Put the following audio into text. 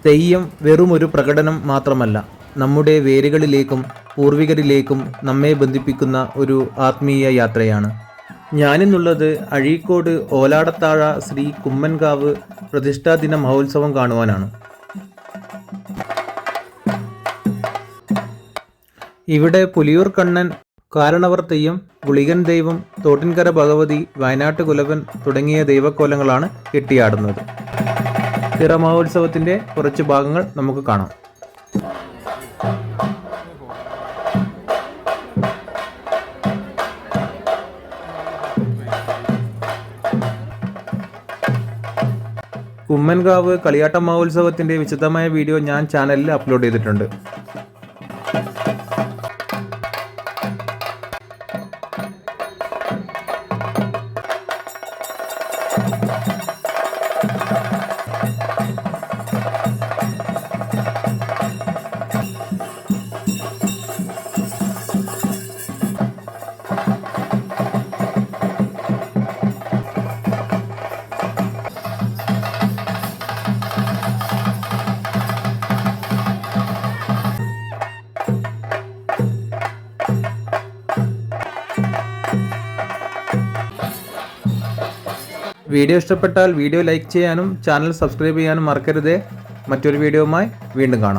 തെയ്യം വെറുമൊരു പ്രകടനം മാത്രമല്ല, നമ്മുടെ വേരുകളിലേക്കും പൂർവികരിലേക്കും നമ്മെ ബന്ധിപ്പിക്കുന്ന ഒരു ആത്മീയ യാത്രയാണ്. ഞാനിന്നുള്ളത് അഴീക്കോട് ഓലാടത്താഴ ശ്രീ കുമ്മൻകാവ് പ്രതിഷ്ഠാദിന മഹോത്സവം കാണുവാനാണ്. ഇവിടെ പുലിയൂർ കണ്ണൻ, കാരണവർ തെയ്യം, ഗുളികൻ ദൈവം, തോട്ടിൻകര ഭഗവതി, വയനാട്ട് കുലവൻ തുടങ്ങിയ ദൈവക്കോലങ്ങളാണ് കെട്ടിയാടുന്നത്. തിറ മഹോത്സവത്തിൻ്റെ കുറച്ച് ഭാഗങ്ങൾ നമുക്ക് കാണാം. കുമ്മൻകാവ് കളിയാട്ട മഹോത്സവത്തിൻ്റെ വിശദമായ വീഡിയോ ഞാൻ ചാനലിൽ അപ്ലോഡ് ചെയ്തിട്ടുണ്ട്. വീഡിയോ ഇഷ്ടപ്പെട്ടാൽ വീഡിയോ ലൈക്ക് ചെയ്യാനും ചാനൽ സബ്സ്ക്രൈബ് ചെയ്യാനും മറക്കരുതേ. മറ്റൊരു വീഡിയോയുമായി വീണ്ടും കാണാം.